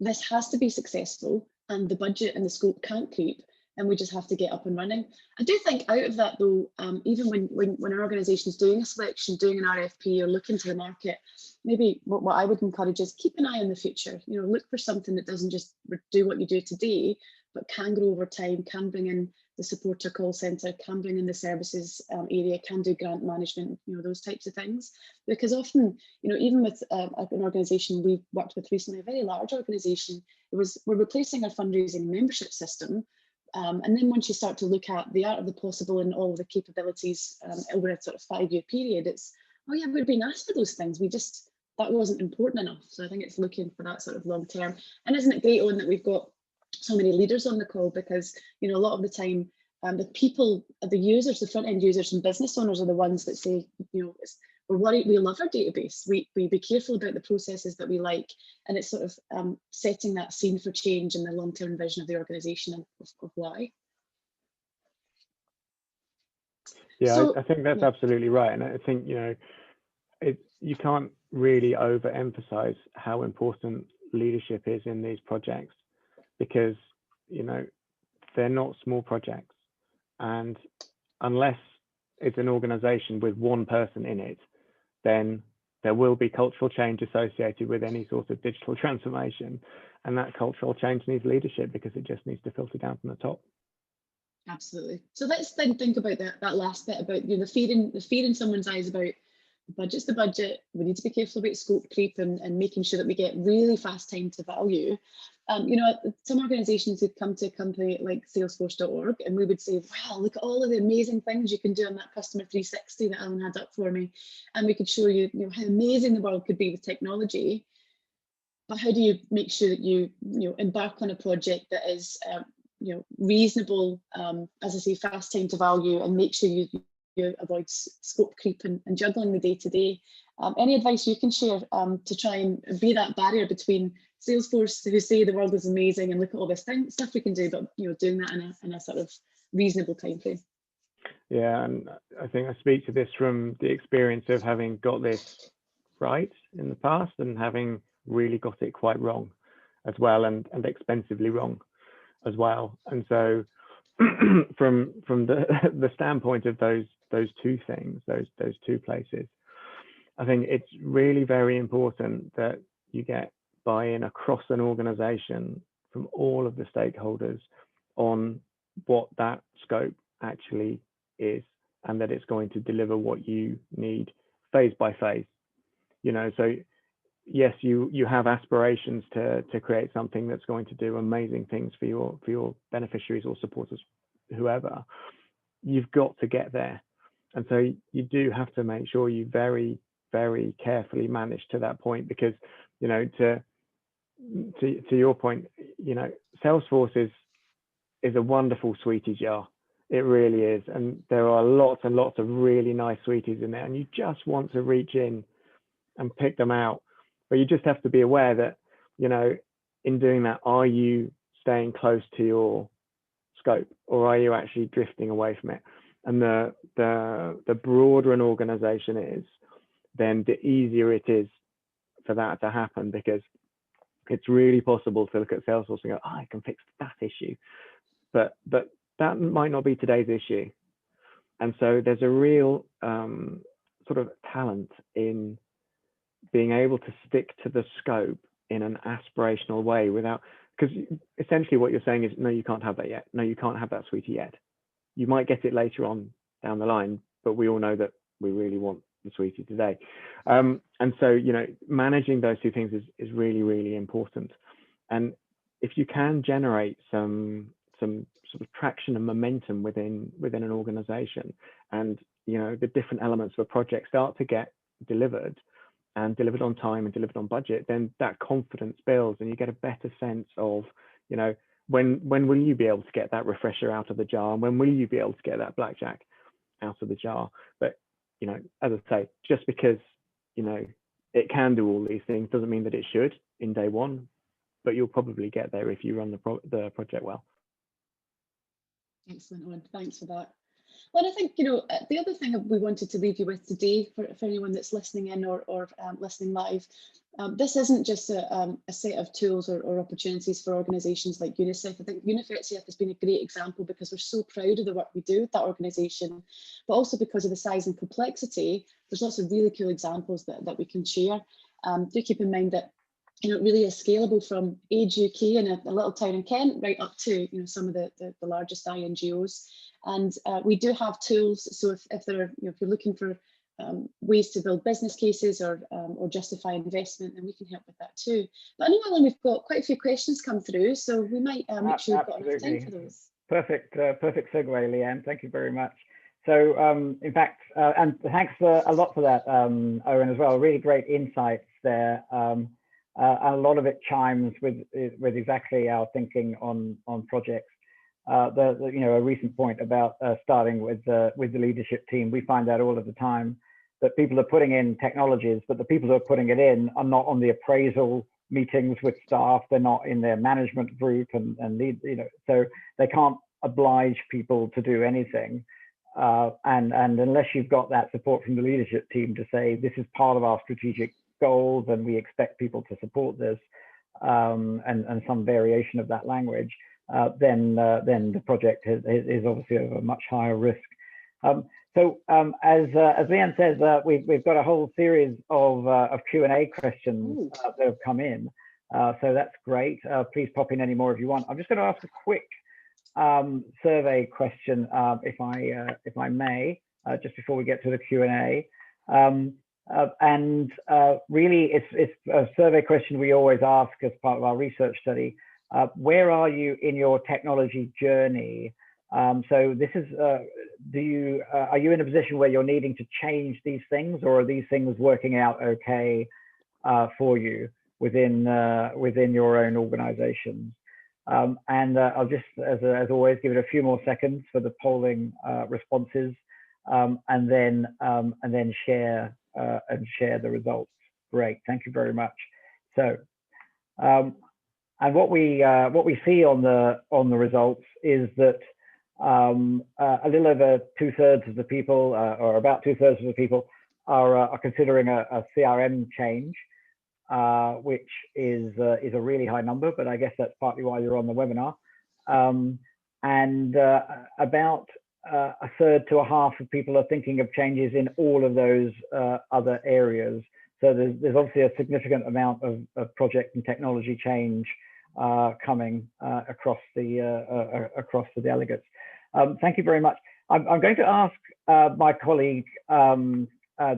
this has to be successful and the budget and the scope can't creep, and we just have to get up and running. I do think out of that though, even when an organisation is doing a selection, doing an RFP or looking to the market, maybe what I would encourage is keep an eye on the future. You know, look for something that doesn't just do what you do today, but can grow over time, can bring in the supporter call centre, can bring in the services area, can do grant management, you know, those types of things. Because often, you know, even with an organisation we worked with recently, a very large organisation, we're replacing our fundraising membership system. And then once you start to look at the art of the possible and all of the capabilities over a sort of 5-year period, it's, oh yeah, we're being asked for those things. That wasn't important enough. So I think it's looking for that sort of long term. And isn't it great, Owen, that we've got so many leaders on the call, because, you know, a lot of the time the people, the users, the front end users and business owners are the ones that say, you know, we're worried, we love our database, we be careful about the processes that we like, and it's sort of setting that scene for change and the long-term vision of the organisation and of why. Yeah, so, I think that's absolutely right, and I think, you know, you can't really overemphasize how important leadership is in these projects, because, you know, they're not small projects, and unless it's an organization with one person in it, then there will be cultural change associated with any sort of digital transformation, and that cultural change needs leadership because it just needs to filter down from the top. Absolutely. So let's then think about that last bit about, you know, the fear in someone's eyes about the budget's the budget. We need to be careful about scope creep and making sure that we get really fast time to value. You know, some organizations would come to a company like Salesforce.org and we would say, wow, look at all of the amazing things you can do on that customer 360 that Alan had up for me. And we could show you, you know, how amazing the world could be with technology. But how do you make sure that you embark on a project that is, you know, reasonable, as I say, fast time to value, and make sure you avoid scope creep and juggling the day to day. Any advice you can share to try and be that barrier between Salesforce, who say the world is amazing and look at all this stuff we can do, but, you know, doing that in a sort of reasonable time frame? Yeah, and I think I speak to this from the experience of having got this right in the past and having really got it quite wrong as well, and expensively wrong as well. And so from the standpoint of those two things, those two places, I think it's really very important that you get buy-in across an organization from all of the stakeholders on what that scope actually is, and that it's going to deliver what you need phase by phase. You know, so yes, you have aspirations to create something that's going to do amazing things for your beneficiaries or supporters, whoever. You've got to get there, and so you do have to make sure you very, very carefully manage to that point, because, you know, to your point, you know, Salesforce is a wonderful sweetie jar. It really is, and there are lots and lots of really nice sweeties in there, and you just want to reach in and pick them out. But you just have to be aware that, you know, in doing that, are you staying close to your scope, or are you actually drifting away from it? And the broader an organization is, then the easier it is for that to happen, because it's really possible to look at Salesforce and go, oh, I can fix that issue, but that might not be today's issue. And so there's a real sort of talent in being able to stick to the scope in an aspirational way, without, because essentially what you're saying is, no, you can't have that yet. No, you can't have that sweetie yet. You might get it later on down the line, but we all know that we really want the sweetie today. And so, you know, managing those two things is really, really important. And if you can generate some some sort of traction and momentum within an organization, and the different elements of a project start to get delivered, and delivered on time and delivered on budget, then that confidence builds, and you get a better sense of, when will you be able to get that refresher out of the jar, and when will you be able to get that blackjack out of the jar. But as I say, just because it can do all these things doesn't mean that it should in day one, but you'll probably get there if you run the project well. Excellent, Owen. Thanks for that. Well, I think, the other thing we wanted to leave you with today, for anyone that's listening in or listening live, this isn't just a set of tools or opportunities for organisations like UNICEF. I think UNICEF has been a great example because we're so proud of the work we do with that organisation, but also because of the size and complexity, there's lots of really cool examples that we can share. Do keep in mind that it really is scalable from Age UK in a little town in Kent right up to some of the largest INGOs. And we do have tools. So if you're looking for ways to build business cases or justify investment, then we can help with that too. But I know, Alan, we've got quite a few questions come through, so we might make sure we've got enough time for those. Perfect segue, Leanne. Thank you very much. So in fact, and thanks a lot for that, Owen, as well. Really great insights there. A lot of it chimes with exactly our thinking on projects. A recent point about starting with the leadership team. We find out all of the time that people are putting in technologies, but the people who are putting it in are not on the appraisal meetings with staff. They're not in their management group, and lead, so they can't oblige people to do anything. And unless you've got that support from the leadership team to say this is part of our strategic goals and we expect people to support this, and some variation of that language, then the project is obviously of a much higher risk. So as Leanne says, we've got a whole series of Q&A questions that have come in. So that's great. Please pop in any more if you want. I'm just going to ask a quick survey question, if I may, just before we get to the Q&A. Really, it's a survey question we always ask as part of our research study. Where are you in your technology journey? So this is, are you in a position where you're needing to change these things, or are these things working out okay for you within your own organizations? And I'll just, as always, give it a few more seconds for the polling responses, and then share the results. Great, thank you very much. So, and what we see on the results is that a little over 2/3 of the people, or about 2/3 of the people, are considering a CRM change, which is a really high number, but I guess that's partly why you're on the webinar. And about 1/3 to 1/2 of people are thinking of changes in all of those other areas. So there's obviously a significant amount of project and technology change coming across the delegates. Thank you very much. I'm going to ask my colleague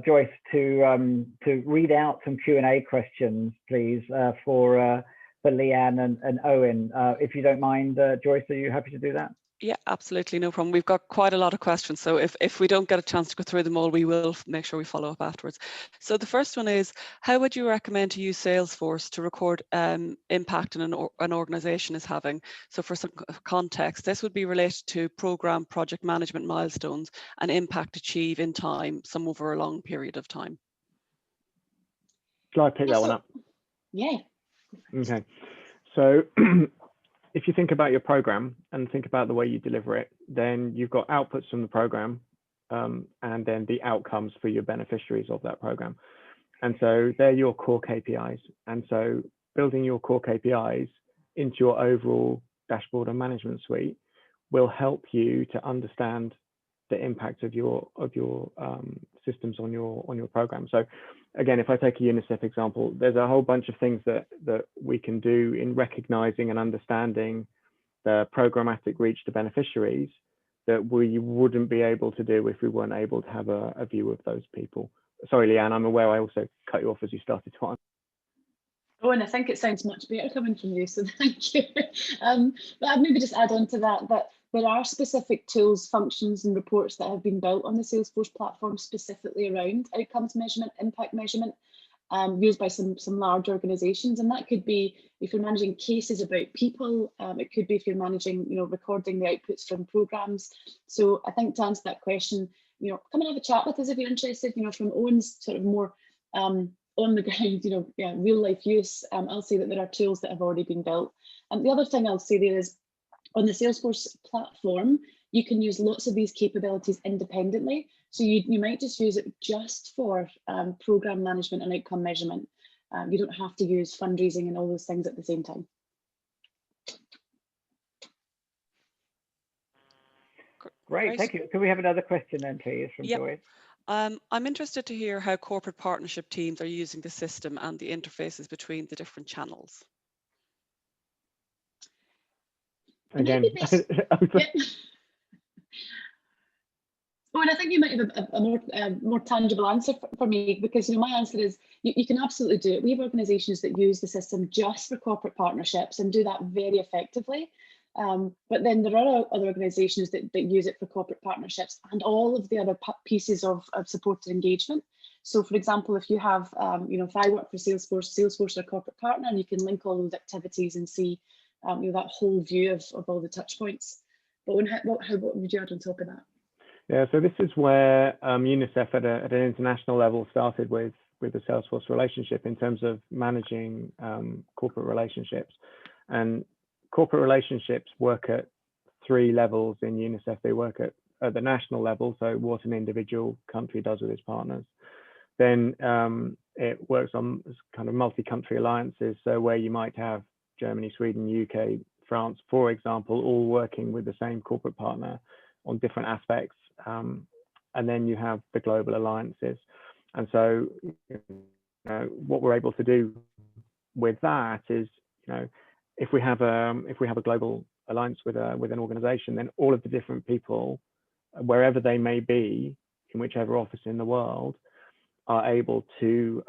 Joyce to read out some Q&A questions, please, for Leanne and Owen. If you don't mind, Joyce, are you happy to do that? Yeah, absolutely, no problem. We've got quite a lot of questions, so if we don't get a chance to go through them all, we will make sure we follow up afterwards. So the first one is, how would you recommend to use Salesforce to record impact an organization is having? So for some context, this would be related to program project management milestones and impact achieved in time, some over a long period of time. Shall I pick that one up? Yeah. Okay, so if you think about your program and think about the way you deliver it, then you've got outputs from the program, and then the outcomes for your beneficiaries of that program. And so they're your core KPIs. And so building your core KPIs into your overall dashboard and management suite will help you to understand the impact of your systems on your program. So again, if I take a UNICEF example, there's a whole bunch of things that we can do in recognizing and understanding the programmatic reach to beneficiaries that we wouldn't be able to do if we weren't able to have a view of those people. Sorry, Leanne, I'm aware I also cut you off as you started to answer. Oh, and I think it sounds much better coming from you, so thank you. But I'd maybe just add on to that, that there are specific tools, functions and reports that have been built on the Salesforce platform specifically around outcomes measurement, impact measurement, used by some large organizations. And that could be if you're managing cases about people, it could be if you're managing, recording the outputs from programs. So I think to answer that question, come and have a chat with us if you're interested, from Owen's sort of more on the ground, real life use. I'll say that there are tools that have already been built. And the other thing I'll say there is on the Salesforce platform, you can use lots of these capabilities independently. So you might just use it just for program management and outcome measurement. You don't have to use fundraising and all those things at the same time. Great, thank you. Can we have another question then, please, from Joyce? I'm interested to hear how corporate partnership teams are using the system and the interfaces between the different channels. Again, Well, and I think you might have a more tangible answer for me, because my answer is you can absolutely do it. We have organisations that use the system just for corporate partnerships and do that very effectively. But then there are other organisations that use it for corporate partnerships and all of the other pieces of supported engagement. So, for example, if you have, if I work for Salesforce, Salesforce are a corporate partner, and you can link all those activities and see, that whole view of all the touch points. But what would you add on top of that? Yeah, so this is where UNICEF at an international level started with the Salesforce relationship in terms of managing corporate relationships. And corporate relationships work at 3 levels in UNICEF. They work at the national level, so what an individual country does with its partners. Then it works on kind of multi-country alliances, so where you might have Germany, Sweden, UK, France, for example, all working with the same corporate partner on different aspects. And then you have the global alliances. And so what we're able to do with that is, if we have a global alliance with an organization, then all of the different people, wherever they may be, in whichever office in the world, are able to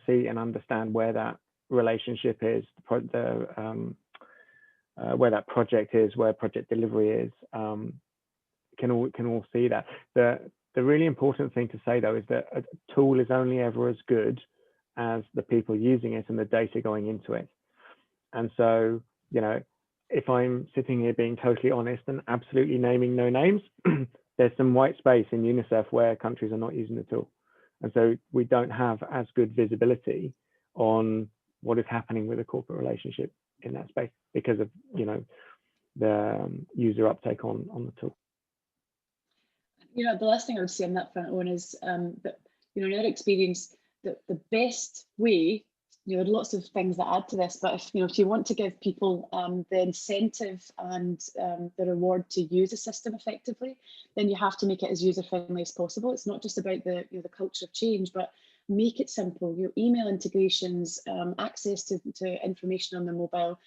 see and understand where that relationship is, where that project is, where project delivery is. Can all see that. The really important thing to say, though, is that a tool is only ever as good as the people using it and the data going into it. And so, if I'm sitting here being totally honest and absolutely naming no names, there's some white space in UNICEF where countries are not using the tool. And so we don't have as good visibility on what is happening with a corporate relationship in that space because of, the user uptake on the tool. The last thing I would say on that front, Owen, is that, in our experience, the best way, there are lots of things that add to this, but if you want to give people the incentive and the reward to use a system effectively, then you have to make it as user-friendly as possible. It's not just about the culture of change, but make it simple. Email integrations, access to information on their mobile,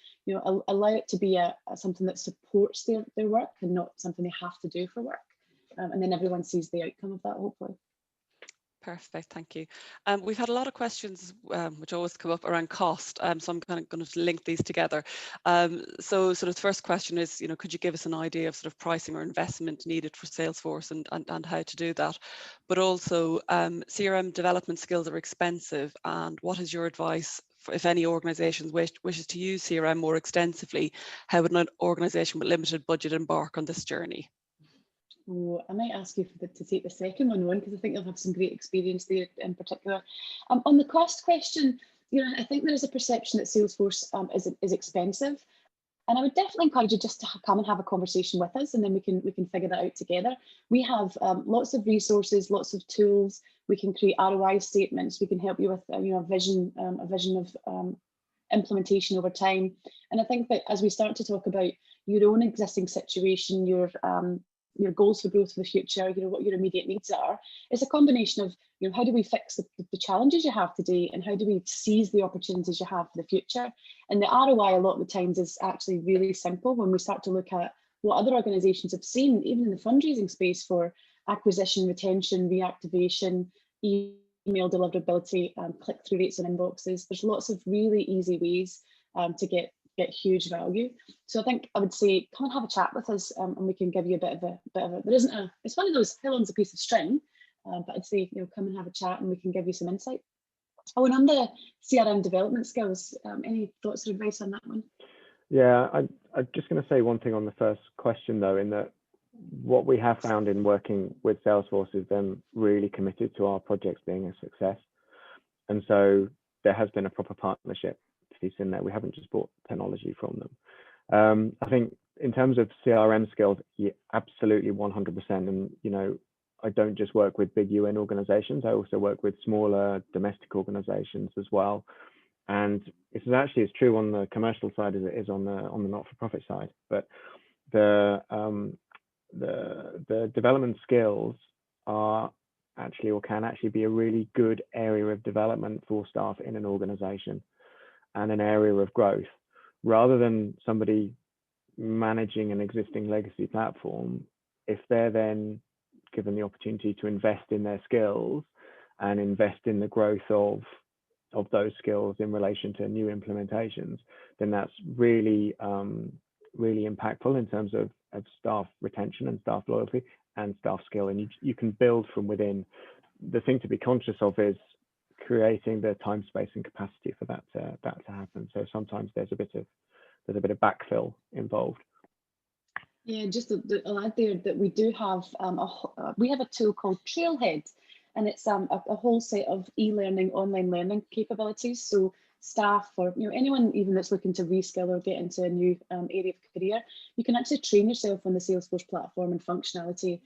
allow it to be something that supports their work and not something they have to do for work. And then everyone sees the outcome of that, hopefully. Perfect, thank you. We've had a lot of questions which always come up around cost, so I'm kind of going to link these together. So sort of the first question is, could you give us an idea of sort of pricing or investment needed for Salesforce and how to do that? But also CRM development skills are expensive, and what is your advice for if any organisation wishes to use CRM more extensively? How would an organisation with limited budget embark on this journey? Oh, I might ask you to take the second one, because I think you'll have some great experience there in particular. On the cost question, I think there is a perception that Salesforce is expensive, and I would definitely encourage you just to come and have a conversation with us, and then we can figure that out together. We have lots of resources, lots of tools. We can create ROI statements. We can help you with a vision of implementation over time. And I think that as we start to talk about your own existing situation, your goals for growth for the future, what your immediate needs are, it's a combination of how do we fix the challenges you have today, and how do we seize the opportunities you have for the future. And the ROI a lot of the times is actually really simple when we start to look at what other organizations have seen, even in the fundraising space, for acquisition, retention, reactivation, email deliverability, click-through rates and inboxes. There's lots of really easy ways to get huge value. So I think I would say, come and have a chat with us, and we can give you a bit of a, there isn't a, it's one of those, how long's a piece of string, but I'd say, come and have a chat and we can give you some insight. Oh, and on the CRM development skills, any thoughts or advice on that one? Yeah, I'm just going to say one thing on the first question though, in that what we have found in working with Salesforce is them really committed to our projects being a success. And so there has been a proper partnership piece in there. We haven't just bought technology from them. I think in terms of CRM skills, yeah, absolutely 100%. And, I don't just work with big UN organizations. I also work with smaller domestic organizations as well. And it's actually as true on the commercial side as it is on the not-for-profit side. But the development skills are actually, or can actually be, a really good area of development for staff in an organization and an area of growth, rather than somebody managing an existing legacy platform. If they're then given the opportunity to invest in their skills and invest in the growth of those skills in relation to new implementations, then that's really really impactful in terms of staff retention and staff loyalty and staff skill. And you can build from within. The thing to be conscious of is creating the time, space, and capacity for that to happen. So sometimes there's a bit of backfill involved. Yeah, just I'll add there that we do have we have a tool called Trailhead, and it's a whole set of e-learning, online learning capabilities. So staff, or anyone even that's looking to reskill or get into a new area of career, you can actually train yourself on the Salesforce platform and functionality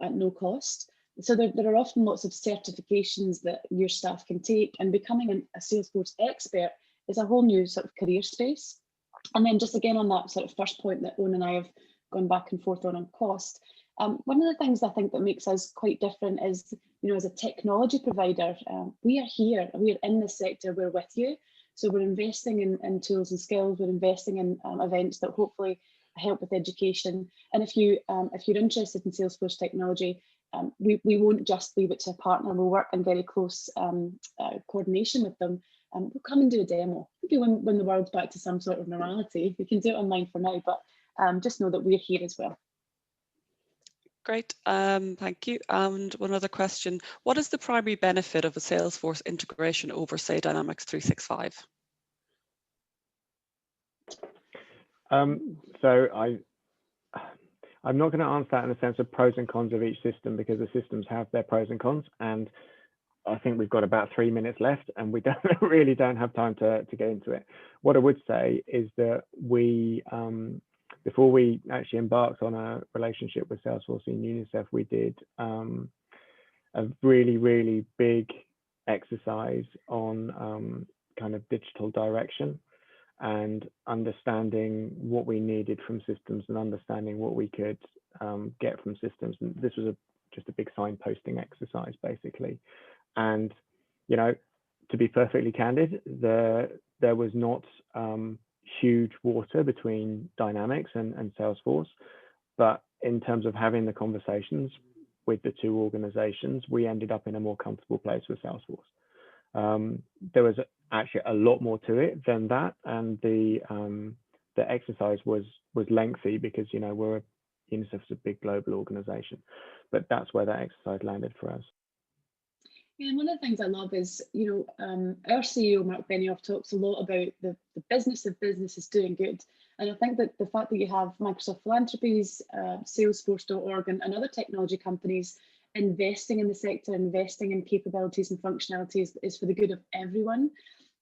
at no cost. So there are often lots of certifications that your staff can take, and becoming a Salesforce expert is a whole new sort of career space. And then just again on that sort of first point that Owen and I have gone back and forth on cost, one of the things I think that makes us quite different is, as a technology provider, we are here, we are in this sector, we're with you. So we're investing in tools and skills, we're investing in events that hopefully help with education. And if you're interested in Salesforce technology, we won't just leave it to a partner. We'll work in very close coordination with them. We'll come and do a demo. Maybe when the world's back to some sort of normality, we can do it online for now, but just know that we're here as well. Great, thank you. And one other question: what is the primary benefit of a Salesforce integration over, say, Dynamics 365? So I'm not going to answer that in the sense of pros and cons of each system, because the systems have their pros and cons, and I think we've got about 3 minutes left, and we really don't have time to get into it. What I would say is that we, before we actually embarked on a relationship with Salesforce and UNICEF, we did a really, really big exercise on kind of digital direction and understanding what we needed from systems and understanding what we could get from systems. And this was just a big signposting exercise, basically. And, to be perfectly candid, there was not huge water between Dynamics and Salesforce, but in terms of having the conversations with the two organizations, we ended up in a more comfortable place with Salesforce. There was actually a lot more to it than that, and the exercise was lengthy because UNICEF's a big global organization, but that's where that exercise landed for us. Yeah, and one of the things I love is, our CEO, Mark Benioff, talks a lot about the business of business is doing good. And I think that the fact that you have Microsoft Philanthropies, Salesforce.org, and other technology companies investing in the sector, investing in capabilities and functionalities is for the good of everyone.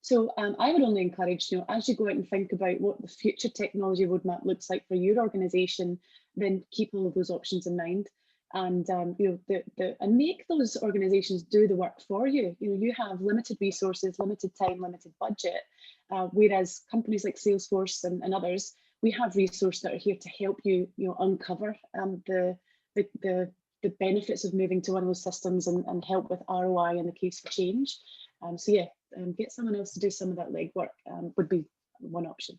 So I would only encourage, as you go out and think about what the future technology roadmap looks like for your organization, then keep all of those options in mind. And and make those organizations do the work for you. You have limited resources, limited time, limited budget, whereas companies like Salesforce and others, we have resources that are here to help you, uncover the benefits of moving to one of those systems and help with ROI in the case for change. So yeah, get someone else to do some of that legwork would be one option.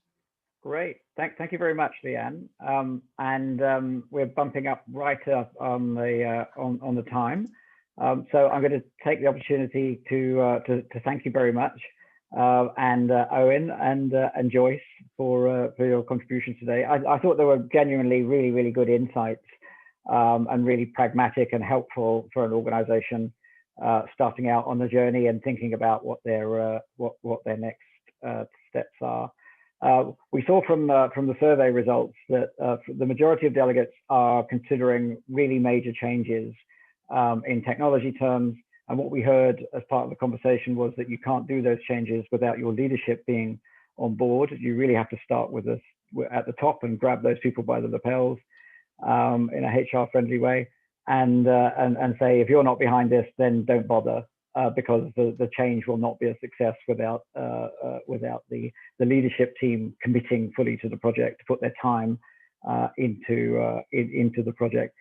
Great, thank you very much, Leanne. And we're bumping up right up on the time. So I'm going to take the opportunity to thank you very much, and Owen and Joyce for your contributions today. I thought there were genuinely really good insights, and really pragmatic and helpful for an organization starting out on the journey and thinking about what their next steps are. We saw from the survey results that the majority of delegates are considering really major changes in technology terms. And what we heard as part of the conversation was that you can't do those changes without your leadership being on board. You really have to start with us at the top and grab those people by the lapels in a HR-friendly way, and say, if you're not behind this, then don't bother, because the change will not be a success without the leadership team committing fully to the project, to put their time into the project.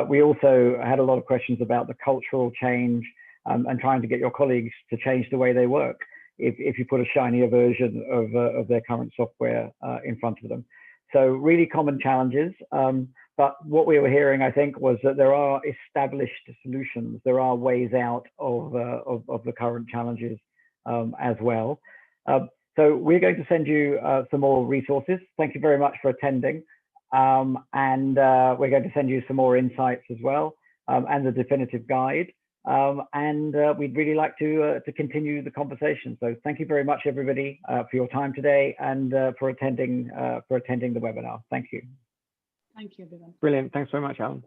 We also had a lot of questions about the cultural change, and trying to get your colleagues to change the way they work if you put a shinier version of their current software in front of them. So really common challenges. But what we were hearing, I think, was that there are established solutions. There are ways out of the current challenges as well. So we're going to send you some more resources. Thank you very much for attending. And we're going to send you some more insights as well, and the definitive guide. And we'd really like to continue the conversation. So thank you very much, everybody, for your time today, and for attending the webinar. Thank you. Thank you, everyone. Brilliant. Thanks very much, Alan.